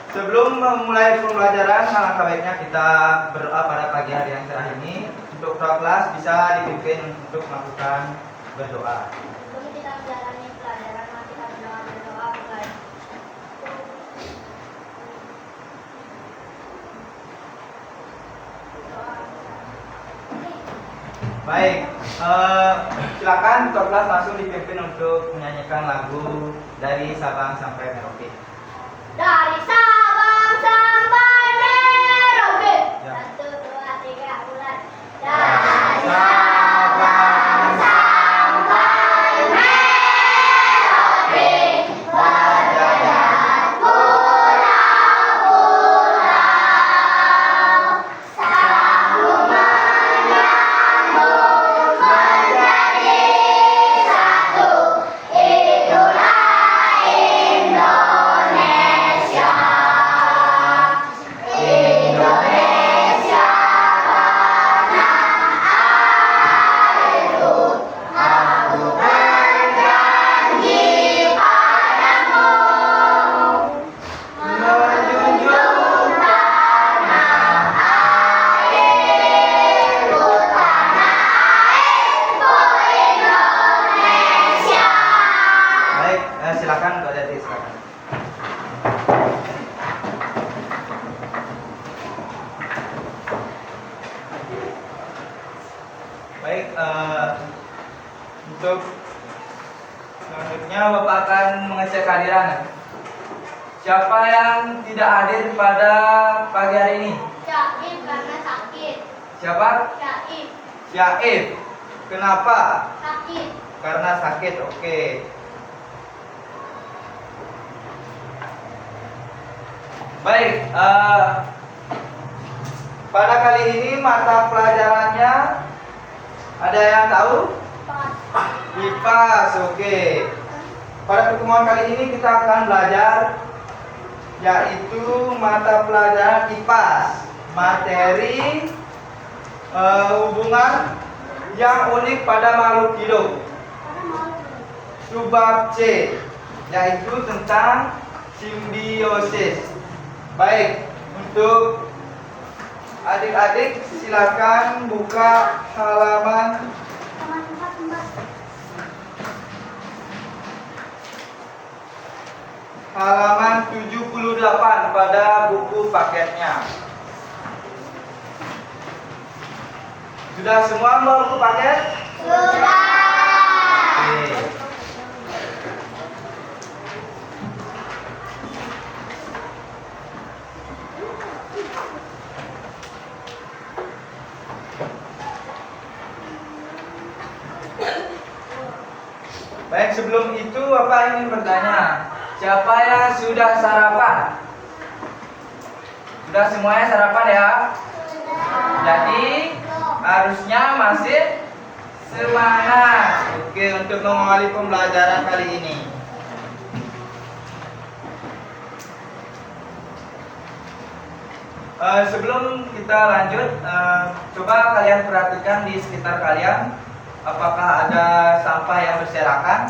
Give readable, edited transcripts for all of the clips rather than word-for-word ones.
Sebelum memulai pembelajaran, alangkah baiknya kita berdoa pada pagi hari yang cerah ini. Untuk ketua kelas bisa dipimpin untuk melakukan berdoa. Sebelum kita menjalani pelajaran, mari kita berdoa mulai. Baik, silakan ketua kelas langsung dipimpin untuk menyanyikan lagu dari Sabang sampai Merauke. Dari Sabang sampai Merauke. Ya. 1, 2, 3, mulai. Dari Sabang sampai Merauke, berjalan pulau-pulau, sambung menyambung menjadi satu. Itulah Indonesia. Indonesia tanah airku, aku berjanji padamu, menjunjung tanah airku, Indonesia. Baik, silakan Kak Jati, silakan. Baik, untuk selanjutnya Bapak akan mengecek kehadiran. Siapa yang tidak hadir pada pagi hari ini? Syaib karena sakit. Siapa? Syaib Syaib. Kenapa? sakit. Karena sakit. Oke. Baik, pada kali ini mata pelajarannya ada yang tahu? IPAS. Oke. Pada pertemuan kali ini kita akan belajar yaitu mata pelajaran IPAS, materi hubungan yang unik pada makhluk hidup. Subbab C, yaitu tentang simbiosis. Baik, untuk adik-adik silakan buka halaman halaman 78 pada buku paketnya. Sudah semua membawa buku paket? Sudah. Oke. Baik, sebelum itu Bapak ingin bertanya, siapa yang sudah sarapan? Sudah semuanya sarapan ya? Jadi harusnya masih semangat. Oke, untuk mengawali pembelajaran kali ini. Sebelum kita lanjut, coba kalian perhatikan di sekitar kalian, apakah ada sampah yang berserakan?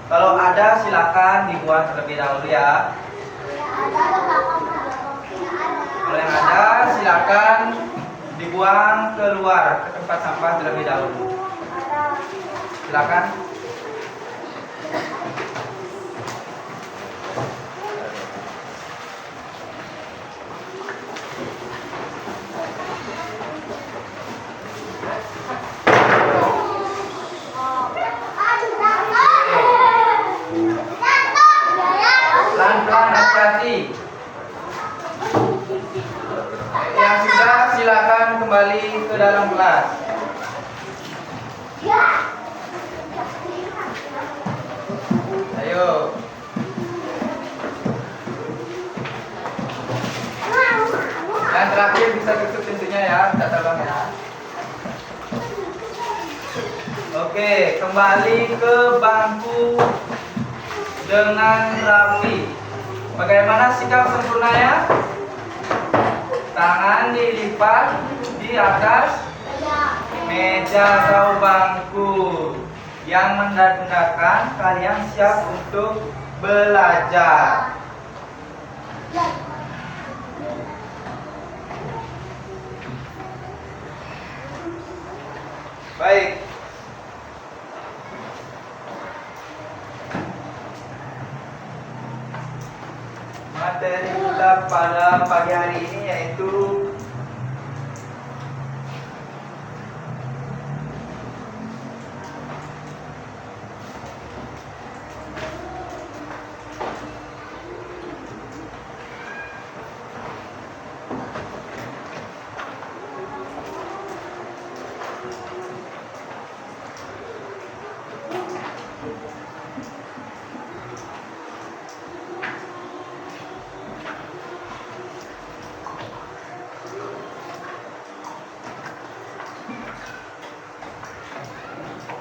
Kalau ada, silakan dibuang terlebih dahulu ya. Kalau yang ada, silakan dibuang keluar ke tempat sampah terlebih dahulu. Silakan. Pelan-pelan, hati-hati. Yang sudah silakan kembali ke dalam kelas. Ayo. Yang terakhir bisa tutup pintunya ya, tidak terbang ya. Oke, kembali ke bangku dengan rapi. Bagaimana sikap sempurnanya? Tangan dilipat di atas meja atau bangku, yang menandakan kalian siap untuk belajar. Baik. Materi kita pada pagi hari ini yaitu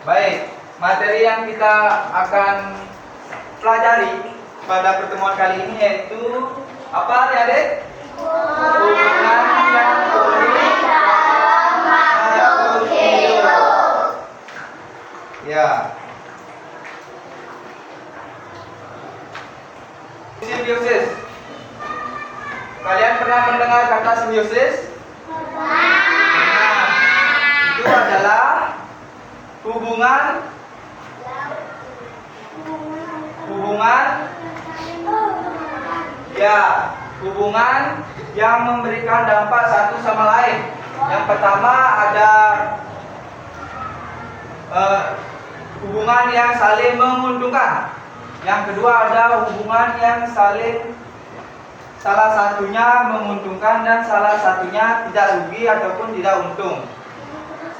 baik, materi yang kita akan pelajari pada pertemuan kali ini yaitu apa ya, Dek? Hubungan yang unik dalam makhluk hidup. Ya. Simbiosis. Kalian pernah mendengar kata simbiosis? Nah, itu adalah hubungan yang memberikan dampak satu sama lain. Yang pertama ada hubungan yang saling menguntungkan. Yang kedua ada hubungan yang salah satunya menguntungkan dan salah satunya tidak rugi ataupun tidak untung.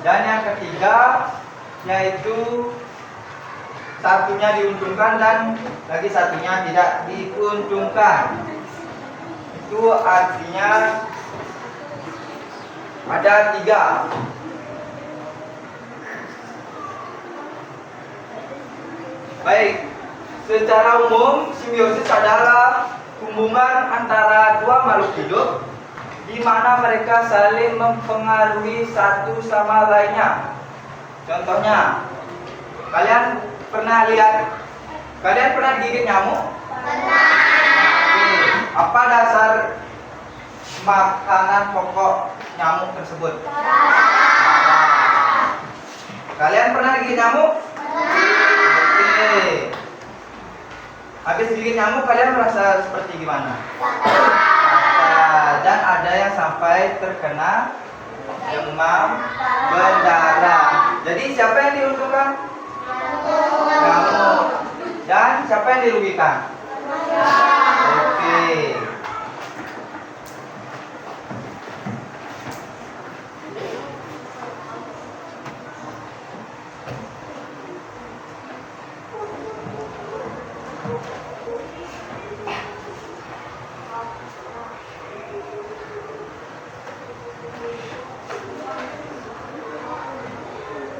Dan yang ketiga yaitu satunya diuntungkan dan lagi satunya tidak diuntungkan. Itu artinya ada 3. Baik, secara umum simbiosis adalah hubungan antara dua makhluk hidup di mana mereka saling mempengaruhi satu sama lainnya. Contohnya, kalian pernah gigit nyamuk? Pernah. Oke. Apa dasar makanan pokok nyamuk tersebut? Darah. Kalian pernah gigit nyamuk? Pernah. Oke. Habis gigit nyamuk kalian merasa seperti gimana? Dan ada yang sampai terkena demam berdarah. Jadi siapa yang diuntungkan? Nyamuk. Dan siapa yang dirugikan? Oke.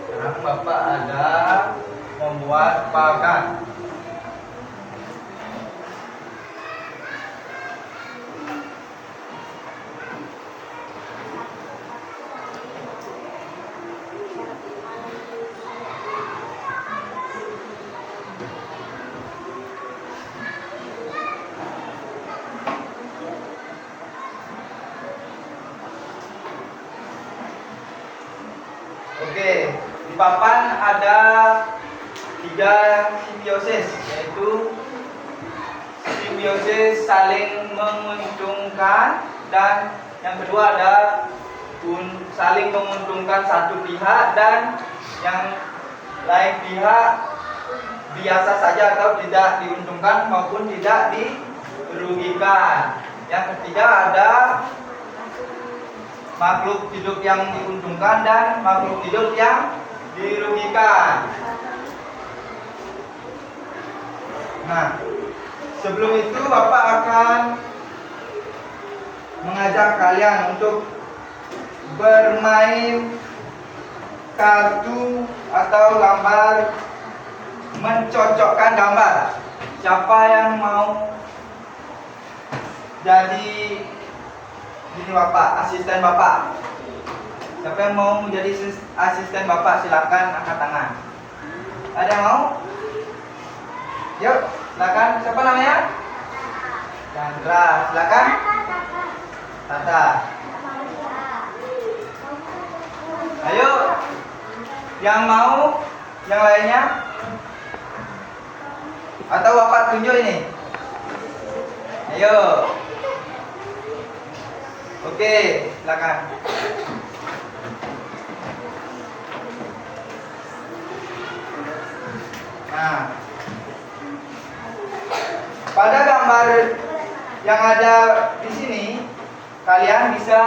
Sekarang Bapak ada membuat pakan. Oke, di papan ada 3 simbiosis, yaitu simbiosis saling menguntungkan, dan yang kedua ada saling menguntungkan satu pihak dan yang lain pihak biasa saja atau tidak diuntungkan maupun tidak dirugikan. Yang ketiga ada makhluk hidup yang diuntungkan dan makhluk hidup yang dirugikan. Nah, sebelum itu Bapak akan mengajak kalian untuk bermain kartu atau gambar, mencocokkan gambar. Siapa yang mau jadi ini Bapak, asisten Bapak? Siapa yang mau menjadi asisten Bapak? Silakan angkat tangan. Ada yang mau? Yuk, silakan. Siapa namanya? Chandra. Silakan. Tata. Ayo. Yang mau yang lainnya? Atau Bapak tunjuk ini? Ayo. Oke, silakan. Nah, pada gambar yang ada di sini, kalian bisa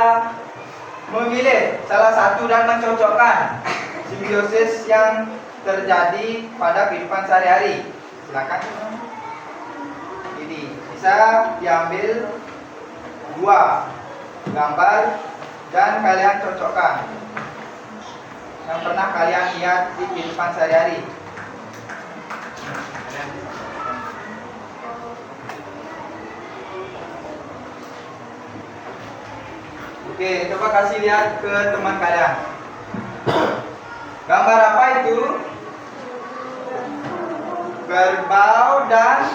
memilih salah satu dan mencocokkan simbiosis yang terjadi pada kehidupan sehari-hari. Silakan. Ini bisa diambil dua gambar dan kalian cocokkan yang pernah kalian lihat di kehidupan sehari-hari. Oke, coba kasih lihat ke teman kalian. Gambar apa itu? Kerbau dan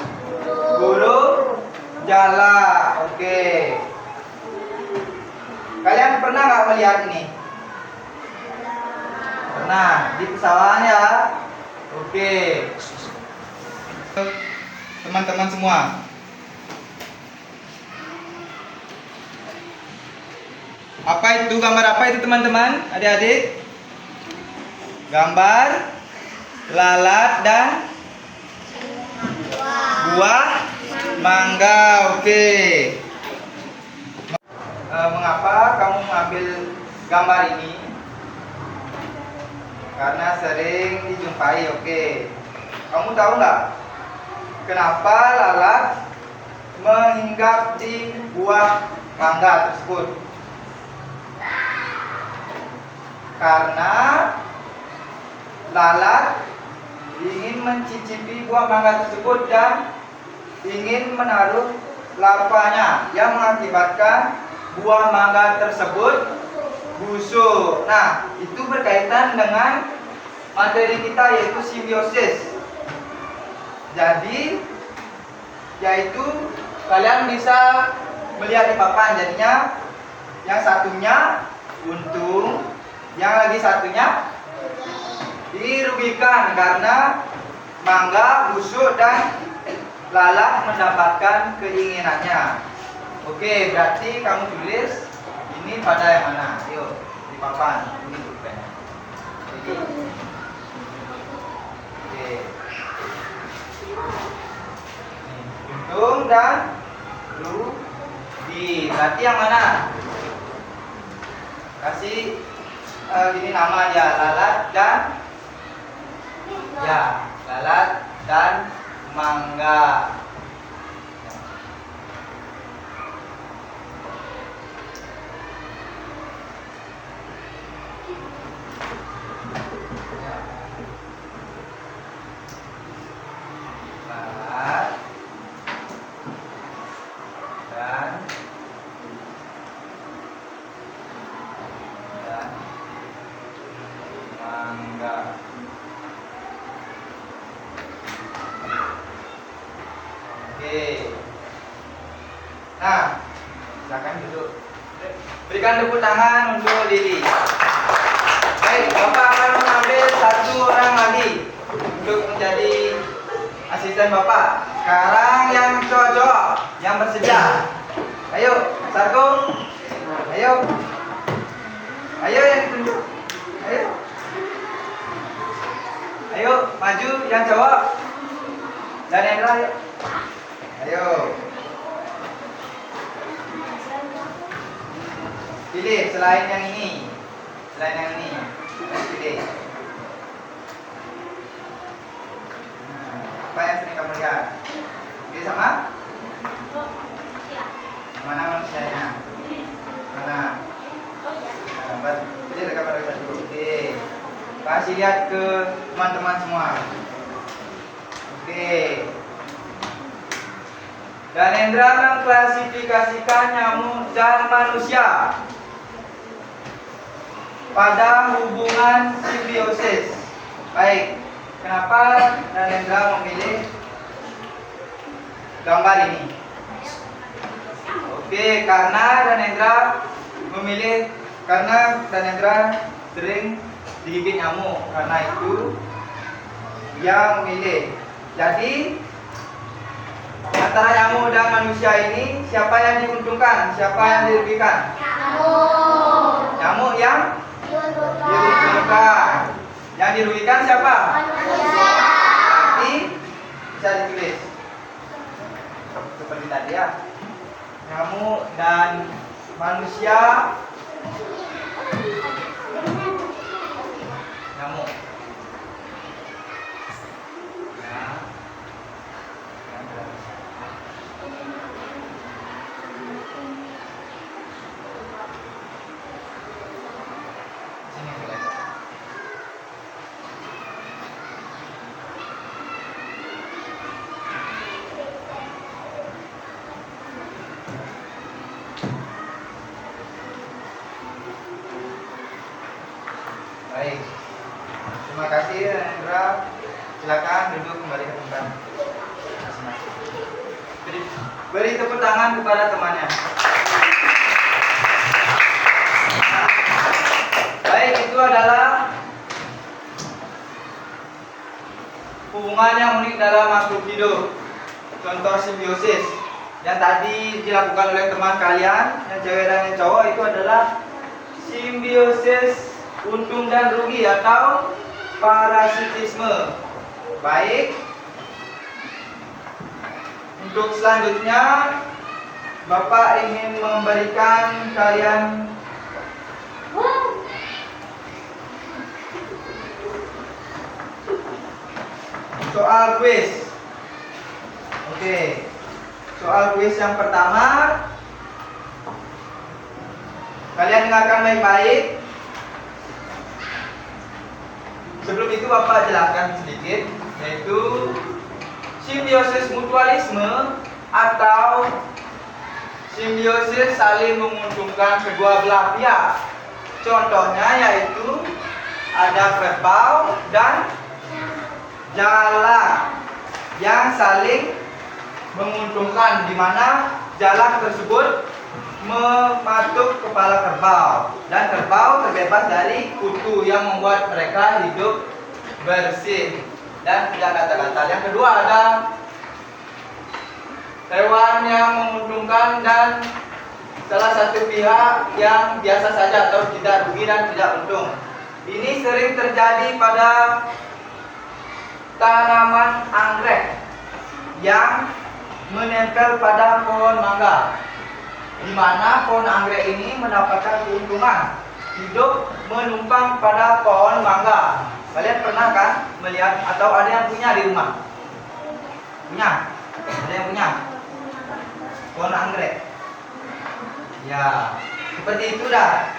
burung jala. Oke. Kalian pernah nggak melihat ini? Pernah di pesawahan ya. Oke. Teman-teman semua. Apa itu gambar apa itu teman-teman? Adik-adik? Gambar lalat dan buah mangga. Oke. Mengapa kamu mengambil gambar ini? Karena sering dijumpai. Oke. Kamu tahu nggak kenapa lalat menginggap di buah mangga tersebut? Karena lalat ingin mencicipi buah mangga tersebut dan ingin menaruh larvanya yang mengakibatkan buah mangga tersebut busuk. Nah, itu berkaitan dengan materi kita yaitu simbiosis. Jadi, yaitu kalian bisa melihat di papan, jadinya yang satunya untung, yang lagi satunya dirugikan karena mangga busuk dan lalat mendapatkan keinginannya. Oke, berarti kamu tulis ini pada yang mana? Yuk, di papan. Ini pulpen. Jadi, oke. Untung dan rugi. Berarti yang mana? Kasih ini nama dia, lalat dan ya, lalat dan mangga. Lalat dan mangga. Oke. Nah, silakan duduk. Berikan tepuk tangan untuk Lili. Baik, Bapak akan mengambil satu orang lagi untuk menjadi asisten Bapak. Sekarang yang cowok-cowok yang bersedia. Ayo, Sarko. Ayo. Ayo yang ditunjuk. Ayo. Ayo, maju yang cowok. Dan Hendra, ayo. Ayo. Pilih selain yang ini. Selain yang ini. Pilih. Apa yang sering kamu lihat? Pilih sama? Mana manusianya? Mana? Pilih dekat pada kita dulu. Oke. Kasih lihat ke teman-teman semua. Oke. Dan Hendra mengklasifikasikan nyamuk dan manusia pada hubungan simbiosis. Baik, kenapa Hendra memilih gambar ini? Oke, karena Hendra sering digigit nyamuk. Karena itu dia memilih. Jadi antara nyamuk dan manusia ini siapa yang diuntungkan, siapa yang dirugikan? Nyamuk. Nyamuk yang Diuntungkan. diuntungkan. Yang dirugikan siapa? Manusia. Berarti bisa ditulis seperti tadi ya. Nyamuk dan manusia. Nyamuk. Nah. Sini boleh. Baik. Terima kasih Hendra. Silakan duduk kembali ke tempat masing-masing. Beri tepuk tangan kepada temannya. Baik, itu adalah hubungan yang unik dalam makhluk hidup. Contoh simbiosis yang tadi dilakukan oleh teman kalian, yang cewek dan yang cowok, itu adalah simbiosis untung dan rugi atau parasitisme. Baik. Untuk selanjutnya, Bapak ingin memberikan kalian soal kuis. Oke. Soal kuis yang pertama, kalian dengarkan baik-baik. Sebelum itu Bapak jelaskan sedikit, yaitu simbiosis mutualisme atau simbiosis saling menguntungkan kedua belah pihak. Contohnya yaitu ada kerbau dan jalak yang saling menguntungkan, di mana jalak tersebut mematuk kepala kerbau dan kerbau terbebas dari kutu yang membuat mereka hidup bersih dan tidak gatal-gatal. Yang kedua ada hewan yang menguntungkan dan salah satu pihak yang biasa saja atau tidak rugi dan tidak untung. Ini sering terjadi pada tanaman anggrek yang menempel pada pohon mangga, di mana pohon anggrek ini mendapatkan keuntungan hidup menumpang pada pohon mangga. Kalian pernah kan melihat atau ada yang punya di rumah? Punya? Ada yang punya? Pohon anggrek. Ya, seperti itu dah.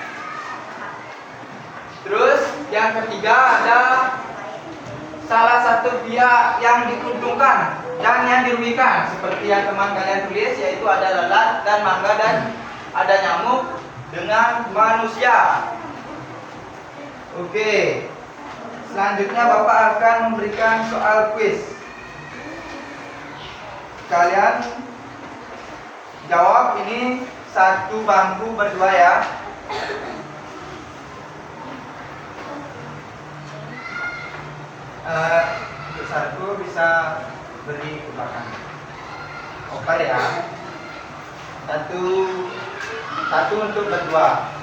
Terus yang ketiga ada salah satu pihak yang diuntungkan dan yang dirugikan, seperti yang teman kalian tulis, yaitu ada lalat dan mangga dan ada nyamuk dengan manusia. Oke. Selanjutnya Bapak akan memberikan soal kuis. Kalian jawab ini satu bangku berdua ya. Untuk satu bisa beri ke belakang. Oke ya. Satu untuk berdua.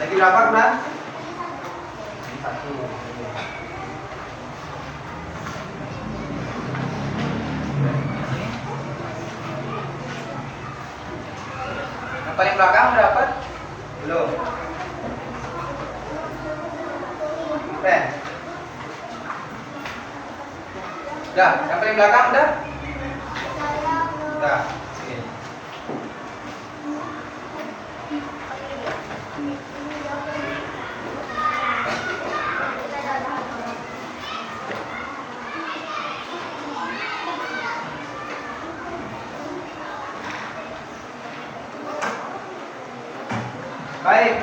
Lagi berapa bulan? Satu. Yang paling belakang udah dapat? Belum. Pen. Udah, yang paling belakang udah? Udah. Oke. Baik,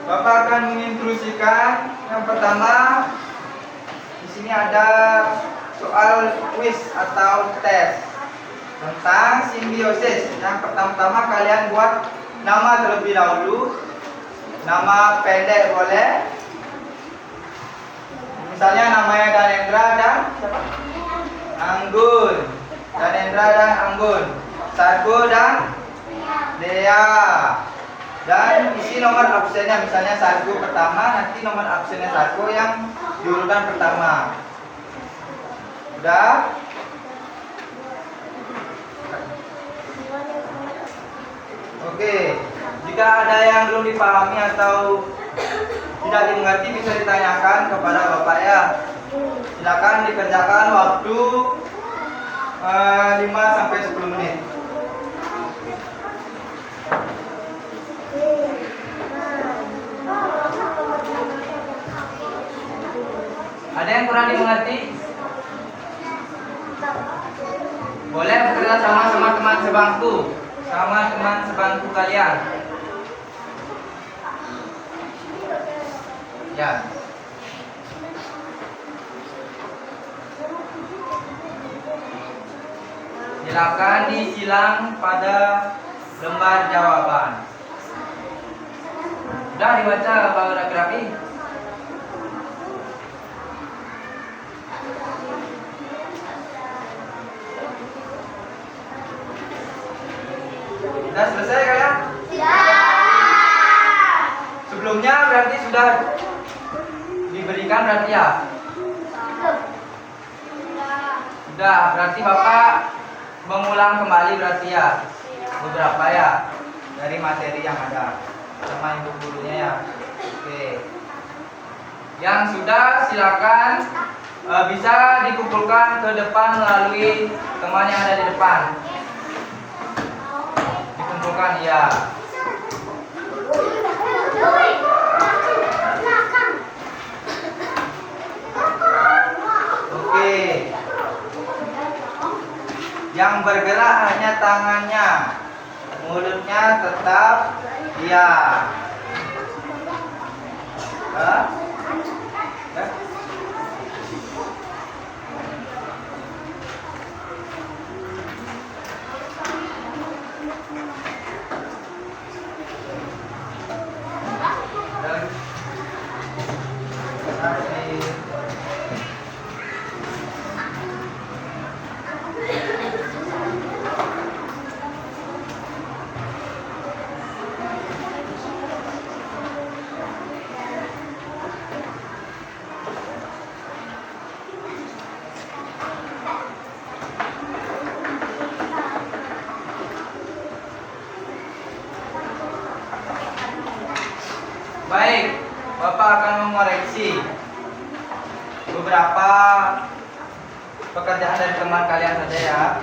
Bapak akan menginstruksikan yang pertama. Di sini ada soal kuis atau tes tentang simbiosis. Yang pertama-tama kalian buat nama terlebih dahulu. Nama pendek boleh. Misalnya namanya Danendra dan siapa? Anggun. Danendra dan Anggun. Sarko dan Dea. Dan isi nomor absennya, misalnya Sarko pertama, nanti nomor absennya Sarko yang di urutan pertama. Udah? Oke. Jika ada yang belum dipahami atau tidak dimengerti bisa ditanyakan kepada Bapak ya. Silakan dikerjakan waktu 5 sampai 10 menit. Ada yang kurang dimengerti? Boleh bekerja sama teman sebangku, sama teman sebangku kalian. Ya. Silakan disilang pada lembar jawaban. Sudah dibaca paragrafi? Sudah selesai kalian? Sebelumnya berarti sudah diberikan berarti ya? Sudah, berarti Bapak mengulang kembali berarti ya? Beberapa ya dari materi yang ada sama ibu gurunya ya. Oke. Yang sudah silakan bisa dikumpulkan ke depan melalui teman yang ada di depan. Dikumpulkan ya. Oke. Yang bergerak hanya tangannya, mulutnya tetap diam. Hah? Hah? Baik, Bapak akan mengoreksi beberapa pekerjaan dari teman kalian saja ya.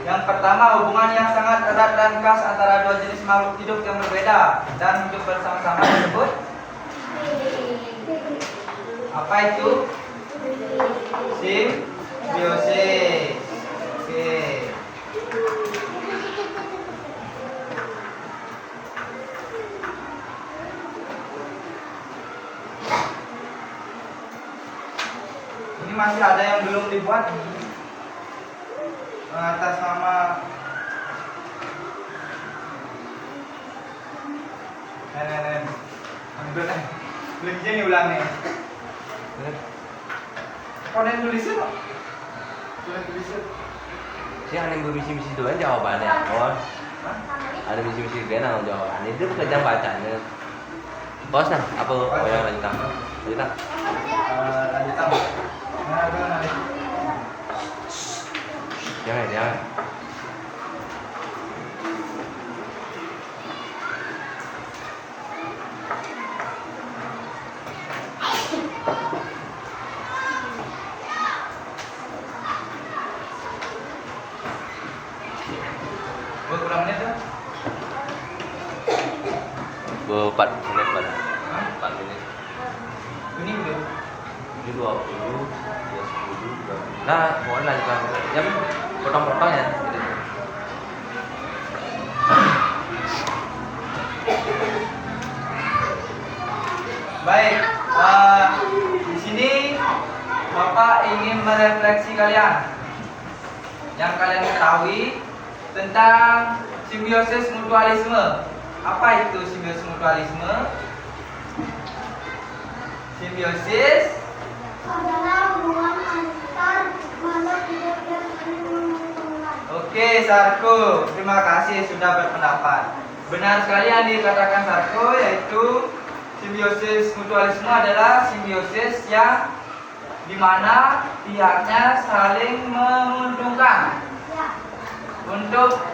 Yang pertama, hubungan yang sangat erat dan khas antara dua jenis makhluk hidup yang berbeda dan hidup bersama-sama disebut apa itu? Simbiosis. Oke. Ini masih ada yang belum dibuat atas nama belum jadi ulang nih. Kau yang tulisnya kok? Tulisnya. Sih ada yang bermisi-misi doang jawabannya, Bos. Ada misi-misi dia nang jawabannya. Itu kerjaan bacanya. Bos nah, apa yang lanjutan? Lanjutan. Lanjutan. Jangan. Berapa menit tuh? 4 menit pada. 4 menit. Ini udah. Ini 20, ya 10. Nah, boleh lanjutan. Jam potong-potong ya. Gitu. Baik, di sini Bapak ingin merefleksi kalian yang kalian ketahui tentang simbiosis mutualisme Apa itu simbiosis mutualisme? Simbiosis adalah hubungan antar makhluk hidup yang saling menguntungkan. Oke, Sarko, terima kasih sudah berpendapat. Benar sekali yang dikatakan Sarko, yaitu simbiosis mutualisme adalah simbiosis yang dimana pihaknya saling menguntungkan. Ya. Untuk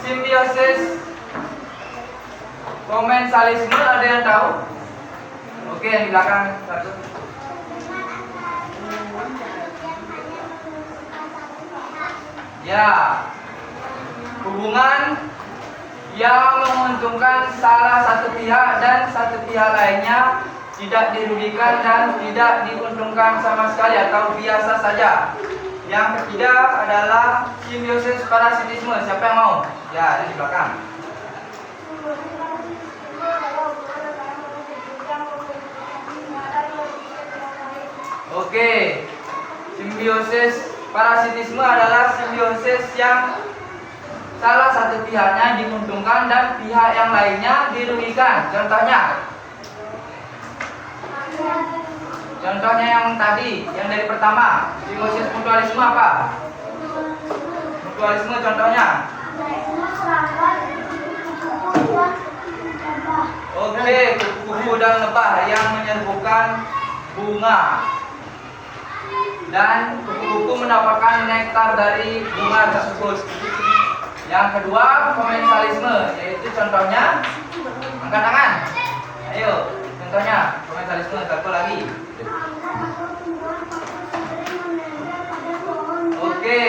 simbiosis komensalisme ada yang tahu? Oke, yang di belakang Sarko. Ya, hubungan yang menguntungkan salah satu pihak dan satu pihak lainnya tidak dirugikan dan tidak diuntungkan sama sekali atau biasa saja. Yang ketiga adalah simbiosis parasitisme. Siapa yang mau? Ya, ada di belakang. Oke, simbiosis parasitisme adalah simbiosis yang salah satu pihaknya diuntungkan dan pihak yang lainnya dirugikan. Contohnya yang tadi, yang dari pertama, simbiosis mutualisme apa? Mutualisme contohnya. Oke, kupu-kupu dan lebah yang menyerbukan bunga. Dan kupu-kupu mendapatkan nektar dari bunga tersebut. Yang kedua, komensalisme, yaitu contohnya, angkat tangan. Ayo, contohnya komensalisme, satu lagi. Oke,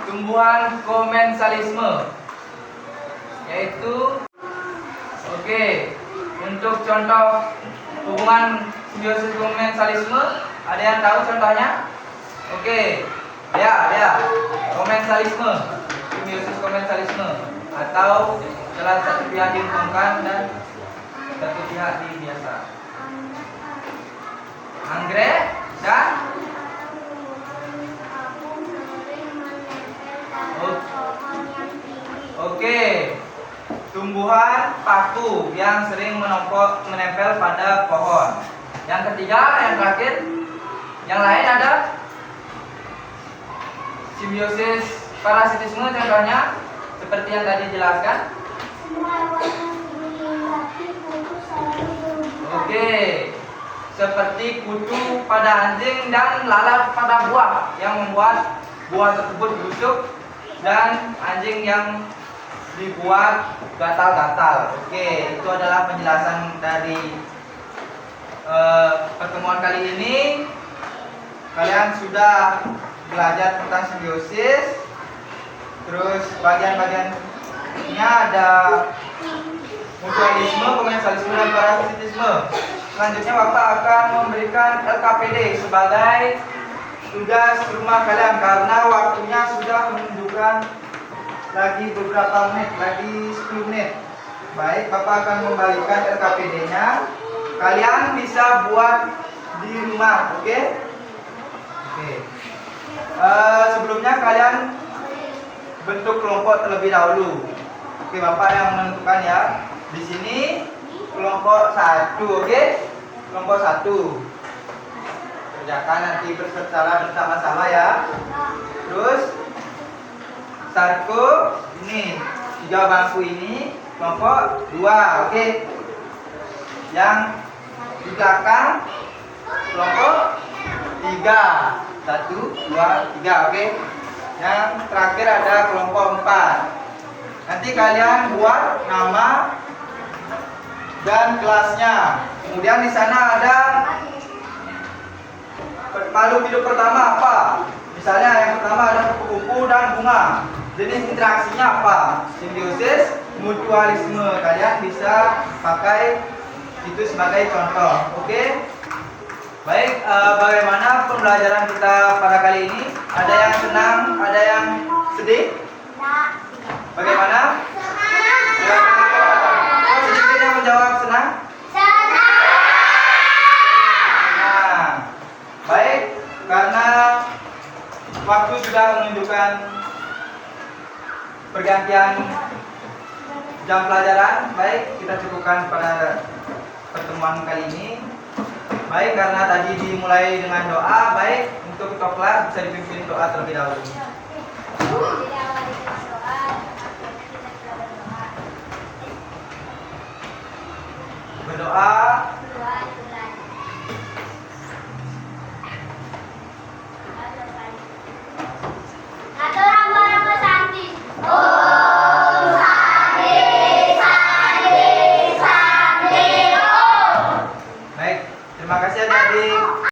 tumbuhan komensalisme, yaitu, oke, untuk contoh hubungan simbiosis komensalisme, ada yang tahu contohnya? Oke, ya, komensalisme, simbiosis komensalisme, atau salah satu pihak diuntungkan dan satu pihak biasa. Anggrek dan oke, tumbuhan paku yang sering menempel pada pohon. Yang ketiga, yang terakhir, yang lain ada simbiosis parasitisme, contohnya seperti yang tadi jelaskan. Oke, seperti kutu pada anjing dan lalat pada buah yang membuat buah tersebut busuk dan anjing yang dibuat gatal-gatal. Oke, itu adalah penjelasan dari pertemuan kali ini. Kalian sudah belajar tentang simbiosis. Terus bagian-bagiannya ada mutualisme, komensalisme, dan parasitisme. Selanjutnya Bapak akan memberikan LKPD sebagai tugas rumah kalian karena waktunya sudah menunjukkan lagi beberapa menit, lagi 10 menit. Baik, Bapak akan membalikan LKPD-nya. Kalian bisa buat di rumah, oke? Oke. Sebelumnya kalian bentuk kelompok terlebih dahulu. Oke, Bapak yang menentukan ya. Di sini kelompok 1, oke? Kelompok 1. Kerjakan nanti secara bersama-sama ya. Terus Sarko ini 3 bangku ini kelompok 2, oke? Yang di belakang kelompok 3, 1, 2, 3, oke? Yang terakhir ada kelompok 4. Nanti kalian buat nama dan kelasnya. Kemudian di sana ada makhluk hidup pertama apa? Misalnya yang pertama ada kupu-kupu dan bunga. Jenis interaksinya apa? Simbiosis, mutualisme. Kalian bisa pakai itu sebagai contoh. Oke? Baik, bagaimana pembelajaran kita pada kali ini? Ada yang senang, ada yang sedih? Bagaimana? Sedikit yang menjawab senang? Nah, baik, karena waktu sudah menunjukkan pergantian jam pelajaran, baik kita cukupkan pada pertemuan kali ini. Baik, karena tadi dimulai dengan doa, baik untuk ketua kelas bisa dipimpin doa terlebih dahulu. Jadi awali dengan doa, akhirnya kita berdoa. Berdoa